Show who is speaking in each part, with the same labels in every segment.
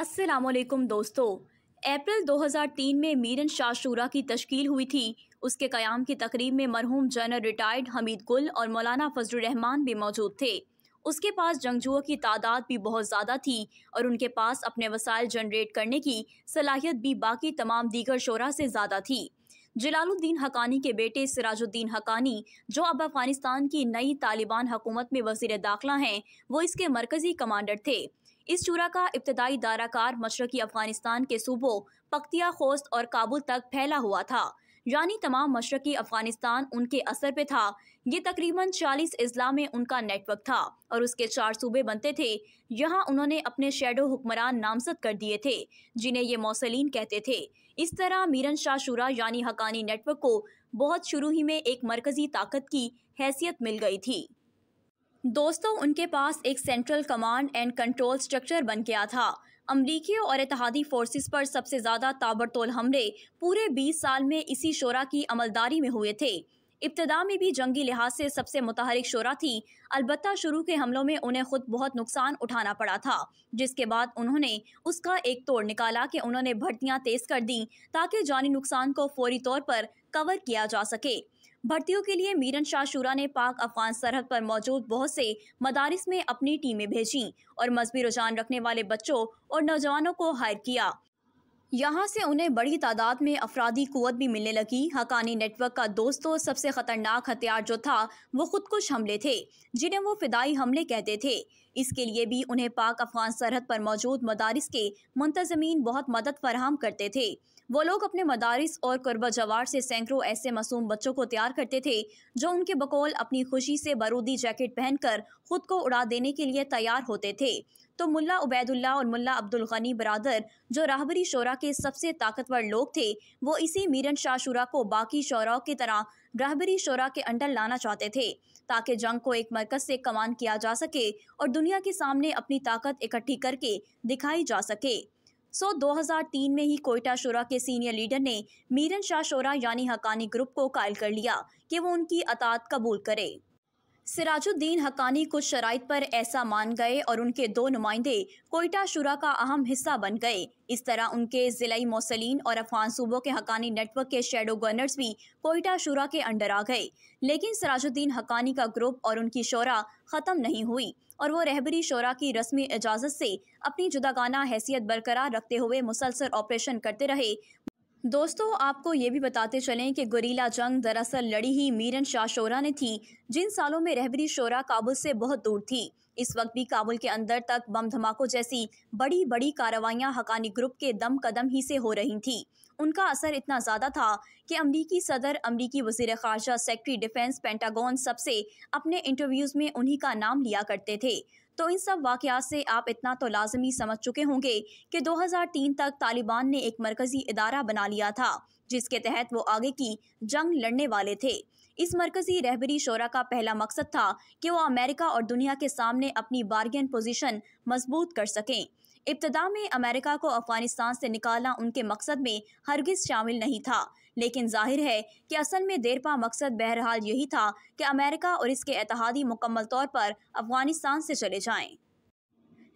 Speaker 1: अस्सलाम वालेकुम दोस्तों। अप्रैल 2003 में मीरन शाह शूरा की तश्कील हुई थी। उसके क़याम की तकरीब में मरहूम जनरल रिटायर्ड हमीद गुल और मौलाना फजलुर रहमान भी मौजूद थे। उसके पास जंगजुओं की तादाद भी बहुत ज़्यादा थी और उनके पास अपने वसाइल जनरेट करने की सलाहियत भी बाकी तमाम दीगर शोरा से ज़्यादा थी। जलालुद्दीन हक्कानी के बेटे सिराजुद्दीन हक्कानी, जो अब अफगानिस्तान की नई तालिबान हुकूमत में वज़ीर दाखिला हैं, वो इसके मरकज़ी कमांडर थे। इस शूरा का इब्तदाई दायराकार मशरकी अफगानिस्तान के सूबों पख्तिया, खोस्त और काबुल तक फैला हुआ था, यानी तमाम मशरकी अफगानिस्तान उनके असर पे था। ये तकरीबन 40 अजला में उनका नेटवर्क था और उसके 4 सूबे बनते थे। यहाँ उन्होंने अपने शैडो हुक्मरान नामजद कर दिए थे, जिन्हें ये मौसलीन कहते थे। इस तरह मीरन शाह शूरा यानी हक्कानी नेटवर्क को बहुत शुरू ही में एक मरकजी ताकत की हैसियत मिल गई थी। दोस्तों, उनके पास एक central command and control structure बन गया था। अमरीकी और इत्तेहादी फोर्सेस पर सबसे ज़्यादा ताबड़तोड़ हमले पूरे 20 साल में इसी शोरा की अमलदारी में हुए थे। इब्तदा में भी जंगी लिहाज से सबसे मुतहरिक शोरा थी। अलबत्ता शुरू के हमलों में उन्हें खुद बहुत नुकसान उठाना पड़ा था, जिसके बाद उन्होंने उसका एक तोड़ निकाला कि उन्होंने भर्तियां तेज़ कर दी ताकि जानी नुकसान को फौरी तौर पर कवर किया जा सके। भर्तियों के लिए मीरन शाह शूरा ने पाक अफगान सरहद पर मौजूद बहुत से मदारिस में अपनी टीमें भेजीं और मजहबी रुझान रखने वाले बच्चों और नौजवानों को हायर किया। यहाँ से उन्हें बड़ी तादाद में अफरादी कुव्वत भी मिलने लगी। हक्कानी नेटवर्क का दोस्तों सबसे ख़तरनाक हथियार जो था वो खुदकुश हमले थे, जिन्हें वो फिदाई हमले कहते थे। इसके लिए भी उन्हें पाक अफगान सरहद पर मौजूद मदारिस के मुंतज़मीन बहुत मदद फराहम करते थे। वो लोग अपने मदारिस और कुर्बा जवार से सैकड़ों ऐसे मासूम बच्चों को तैयार करते थे जो उनके बकौल अपनी खुशी से बारूदी जैकेट पहनकर खुद को उड़ा देने के लिए तैयार होते थे। तो मुल्ला उबैदुल्ला और मुल्ला अब्दुल गनी बरादर, जो राहबरी शोरा के सबसे ताकतवर लोग थे, वो इसी मीरन शाह शूरा को बाकी शोराओं की तरह राहबरी शोरा के अंडर लाना चाहते थे, ताकि जंग को एक मरकज से कमान किया जा सके और दुनिया के सामने अपनी ताकत इकट्ठी करके दिखाई जा सके। 2003 में ही कोयटा शोरा के सीनियर लीडर ने मीरन शाह शोरा यानी हक्कानी ग्रुप को कायल कर लिया कि वो उनकी अतात कबूल करे। सिराजुद्दीन हक्कानी कुछ शराइत पर ऐसा मान गए और उनके 2 नुमाइंदे कोयटा शूरा का अहम हिस्सा बन गए। इस तरह उनके ज़िलाई मौसलीन और अफगान सूबों के हक्कानी नेटवर्क के शैडो गवर्नर्स भी कोयटा शूरा के अंडर आ गए। लेकिन सिराजुद्दीन हक्कानी का ग्रुप और उनकी शोरा ख़त्म नहीं हुई और वो रहबरी शोरा की रस्मी इजाज़त से अपनी जुदागाना हैसियत बरकरार रखते हुए मुसलसल ऑपरेशन करते रहे। दोस्तों, आपको ये भी बताते चलें कि गुरीला जंग दरअसल लड़ी ही मीरन शाह शोरा ने थी, जिन सालों में रहबरी शोरा काबुल से बहुत दूर थी। इस वक्त भी काबुल के अंदर तक बम धमाकों जैसी बड़ी बड़ी कार्रवाइयाँ हक्कानी ग्रुप के दम कदम ही से हो रही थीं। उनका असर इतना ज़्यादा था कि अमरीकी सदर, अमरीकी वज़ीर ख़ारजा, सेक्रेटरी डिफेंस, पेंटागन सबसे अपने इंटरव्यूज़ में उन्हीं का नाम लिया करते थे। तो इन सब वाक़यात से आप इतना तो लाजमी समझ चुके होंगे कि 2003 तक तालिबान ने एक मरकज़ी इदारा बना लिया था, जिसके तहत वो आगे की जंग लड़ने वाले थे। इस मरकज़ी रहबरी शोरा का पहला मकसद था कि वो अमेरिका और दुनिया के सामने अपनी बार्गेन पोजीशन मजबूत कर सकें। इब्तदा में अमेरिका को अफगानिस्तान से निकालना उनके मकसद में हरगिज़ शामिल नहीं था, लेकिन जाहिर है कि असल में देरपा मकसद बहरहाल यही था कि अमेरिका और इसके इत्तेहादी मुकम्मल तौर पर अफगानिस्तान से चले जाएं।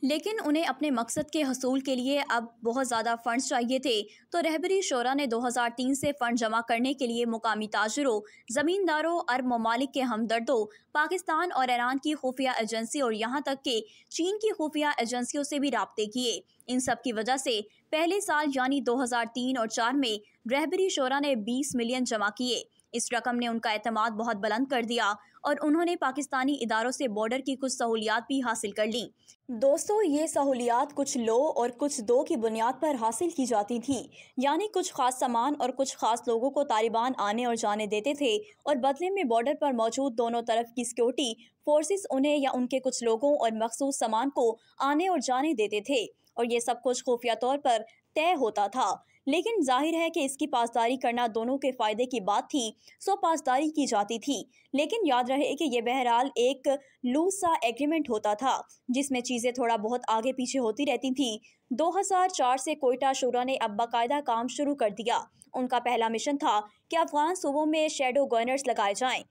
Speaker 1: लेकिन उन्हें अपने मकसद के हसूल के लिए अब बहुत ज़्यादा फ़ंड्स चाहिए थे। तो रहबरी शोरा ने 2003 से फ़ंड जमा करने के लिए मुकामी ताजरों, ज़मींदारों, अरब ममालिक के हमदर्दों, पाकिस्तान और ईरान की खुफिया एजेंसी और यहाँ तक कि चीन की खुफिया एजेंसियों से भी राब्ते किए। इन सब की वजह से पहले साल यानी 2003 और 4 में रहबरी शोरा ने 20 मिलियन जमा किए। इस रकम ने उनका एतमाद बहुत बुलंद कर दिया और उन्होंने पाकिस्तानी इदारों से बॉर्डर की कुछ सहूलियात भी हासिल कर लीं। दोस्तों, ये सहूलियात कुछ लो और कुछ दो की बुनियाद पर हासिल की जाती थी, यानी कुछ खास सामान और कुछ खास लोगों को तालिबान आने और जाने देते थे और बदले में बॉर्डर पर मौजूद दोनों तरफ की सिक्योरिटी फोर्सेस उन्हें या उनके कुछ लोगों और मखसूस सामान को आने और जाने देते थे और ये सब कुछ खुफिया तौर पर तय होता था। लेकिन जाहिर है कि इसकी पासदारी करना दोनों के फ़ायदे की बात थी, सो पासदारी की जाती थी। लेकिन याद रहे कि यह बहरहाल एक लूज सा एग्रीमेंट होता था, जिसमें चीज़ें थोड़ा बहुत आगे पीछे होती रहती थी। 2004 से कोयटा शूरा ने अब बाकायदा काम शुरू कर दिया। उनका पहला मिशन था कि अफगान सूबों में शैडो गवर्नर्स लगाए जाएं।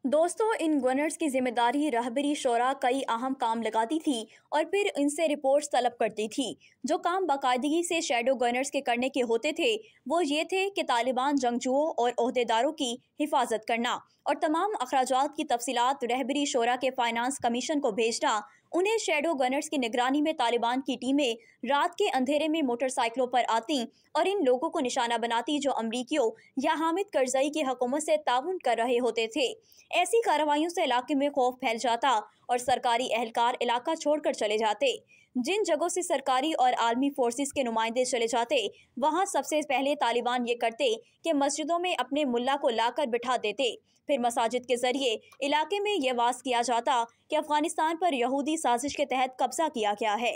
Speaker 1: दोस्तों, इन गवर्नर्स की जिम्मेदारी रहबरी शोरा कई अहम काम लगाती थी और फिर इनसे रिपोर्ट्स तलब करती थी। जो काम बाकायदगी से शैडो गवर्नर्स के करने के होते थे वो ये थे कि तालिबान जंगजुओं और ओहदेदारों की हिफाजत करना और तमाम अखराजात की तफसीलात रहबरी शोरा के फाइनेंस कमीशन को भेजना। उन्हें शैडो गवर्नर्स की निगरानी में तालिबान की टीमें रात के अंधेरे में मोटरसाइकिलों पर आती और इन लोगों को निशाना बनाती जो अमरीकियों या हामिद करजई की हुकूमत से ताउन कर रहे होते थे। ऐसी कार्रवाइयों से इलाके में खौफ फैल जाता और सरकारी एहलकार इलाका छोड़कर चले जाते। जिन जगहों से सरकारी और आर्मी फोर्सेस के नुमाइंदे चले जाते वहां सबसे पहले तालिबान ये करते कि मस्जिदों में अपने मुल्ला को लाकर बिठा देते। फिर मसाजिद के जरिए इलाके में ये वाज किया जाता कि अफगानिस्तान पर यहूदी साजिश के तहत कब्जा किया गया है।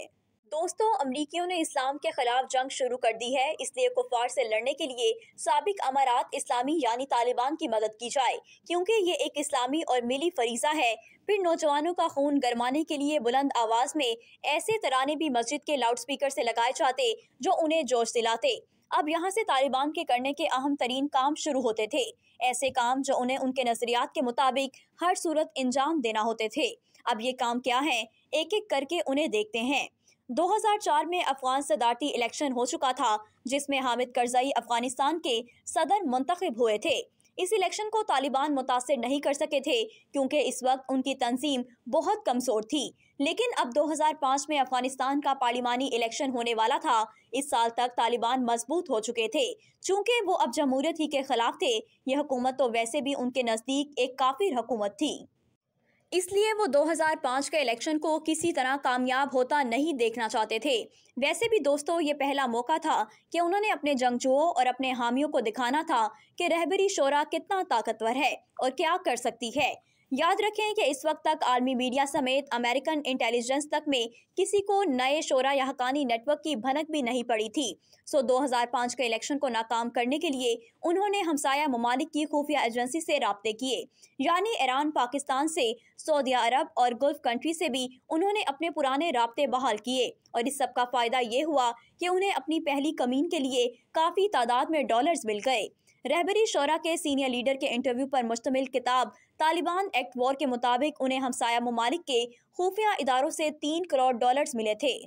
Speaker 1: दोस्तों, अमरीकियों ने इस्लाम के खिलाफ जंग शुरू कर दी है, इसलिए कुफार से लड़ने के लिए साबिक अमारात इस्लामी यानी तालिबान की मदद की जाए, क्योंकि ये एक इस्लामी और मिली फरीजा है। फिर नौजवानों का खून गरमाने के लिए बुलंद आवाज में ऐसे तराने भी मस्जिद के लाउड स्पीकर से लगाए जाते जो उन्हें जोश दिलाते। अब यहाँ से तालिबान के करने के अहम तरीन काम शुरू होते थे, ऐसे काम जो उन्हें उनके नजरियात के मुताबिक हर सूरत इंजाम देना होते थे। अब ये काम क्या है, एक एक करके उन्हें देखते हैं। 2004 में अफगान सदारती इलेक्शन हो चुका था जिसमें हामिद करजई अफगानिस्तान के सदर मुंतखब हुए थे। इस इलेक्शन को तालिबान मुतासिर नहीं कर सके थे क्योंकि इस वक्त उनकी तंजीम बहुत कमजोर थी। लेकिन अब 2005 में अफगानिस्तान का पार्लिमानी इलेक्शन होने वाला था। इस साल तक तालिबान मजबूत हो चुके थे। चूंकि वो अब जमहूरियत ही के खिलाफ थे, यह हुकूमत तो वैसे भी उनके नजदीक एक काफिर हुकूमत थी, इसलिए वो 2005 के इलेक्शन को किसी तरह कामयाब होता नहीं देखना चाहते थे। वैसे भी दोस्तों, ये पहला मौका था कि उन्होंने अपने जंगजुओं और अपने हामियों को दिखाना था कि रहबरी शोरा कितना ताकतवर है और क्या कर सकती है। याद रखें कि इस वक्त तक आर्मी मीडिया समेत अमेरिकन इंटेलिजेंस तक में किसी को नए शोरा या हक्कानी नेटवर्क की भनक भी नहीं पड़ी थी। 2005 के इलेक्शन को नाकाम करने के लिए उन्होंने हमसाया ममालिक की खुफिया एजेंसी से राब्ते किए, यानी ईरान, पाकिस्तान से, सऊदी अरब और गल्फ कंट्री से भी उन्होंने अपने पुराने राब्ते बहाल किए। और इस सब का फायदा ये हुआ कि उन्हें अपनी पहली कमीन के लिए काफ़ी तादाद में डॉलर्स मिल गए। रहबरी शोरा के सीनियर लीडर के इंटरव्यू पर मुश्तमिल किताब तालिबान एक्ट वॉर के मुताबिक उन्हें हमसाया ममालिक के खुफिया इदारों से 3 करोड़ डॉलर्स मिले थे।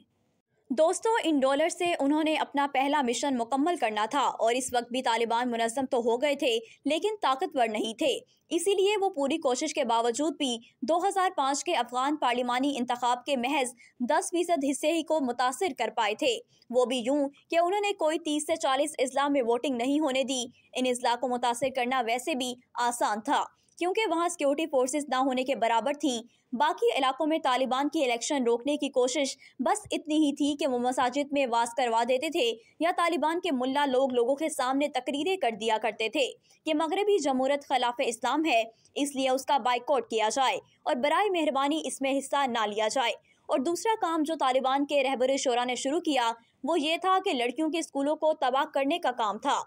Speaker 1: दोस्तों, इन डॉलर से उन्होंने अपना पहला मिशन मुकम्मल करना था और इस वक्त भी तालिबान मुनज़्ज़म तो हो गए थे लेकिन ताकतवर नहीं थे। इसीलिए वो पूरी कोशिश के बावजूद भी 2005 के अफगान पार्लिमानी इंतखाब के महज 10% हिस्से ही को मुतासिर कर पाए थे, वो भी यूं कि उन्होंने कोई 30 से 40 अजला में वोटिंग नहीं होने दी। इन अजला को मुतासिर करना वैसे भी आसान था क्योंकि वहाँ सिक्योरिटी फोर्सेस ना होने के बराबर थीं। बाकी इलाकों में तालिबान की इलेक्शन रोकने की कोशिश बस इतनी ही थी कि वो मसाजिद में वाज करवा देते थे या तालिबान के मुल्ला लोगों के सामने तकरीरें कर दिया करते थे कि मगरबी जमहूरियत खिलाफ इस्लाम है, इसलिए उसका बाइकआउट किया जाए और बराए मेहरबानी इसमें हिस्सा ना लिया जाए। और दूसरा काम जो तालिबान के रहबरे शोरा ने शुरू किया वो ये था कि लड़कियों के स्कूलों को तबाह करने का काम था।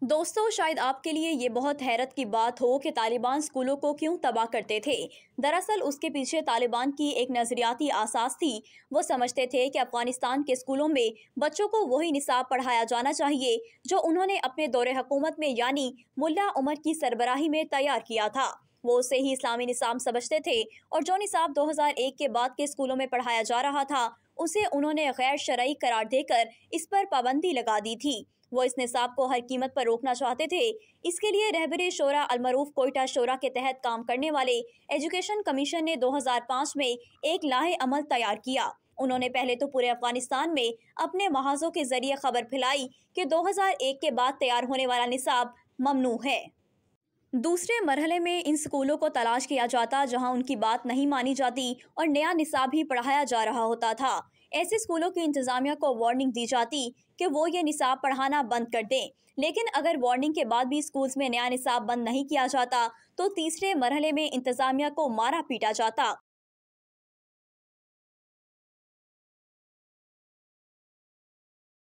Speaker 1: दोस्तों, शायद आपके लिए ये बहुत हैरत की बात हो कि तालिबान स्कूलों को क्यों तबाह करते थे। दरअसल उसके पीछे तालिबान की एक नज़रियाती आसास थी। वो समझते थे कि अफगानिस्तान के स्कूलों में बच्चों को वही निसाब पढ़ाया जाना चाहिए जो उन्होंने अपने दौरे हुकूमत में यानी मुल्ला उमर की सरबराही में तैयार किया था। वो उसे ही इस्लामी निसाब समझते थे और जो निसाब 2001 के बाद के स्कूलों में पढ़ाया जा रहा था उसे उन्होंने गैर शरई करार देकर इस पर पाबंदी लगा दी थी। वो इस निसाब को हर कीमत पर रोकना चाहते थे। इसके लिए रहबरे शोरा अलमरूफ कोयटा शोरा के तहत काम करने वाले एजुकेशन कमीशन ने 2005 में एक लाहे अमल तैयार किया। उन्होंने पहले तो पूरे अफगानिस्तान में अपने महाजों के जरिए खबर फैलाई कि 2001 के बाद तैयार होने वाला निसाब ममनू है। दूसरे मरहले में इन स्कूलों को तलाश किया जाता जहां उनकी बात नहीं मानी जाती और नया निसाब ही पढ़ाया जा रहा होता था। ऐसे स्कूलों की इंतजामिया को वार्निंग दी जाती कि वो ये निसाब पढ़ाना बंद कर दें, लेकिन अगर वार्निंग के बाद भी स्कूल्स में नया निसाब बंद नहीं किया जाता तो तीसरे मरहले में इंतजामिया को मारा पीटा जाता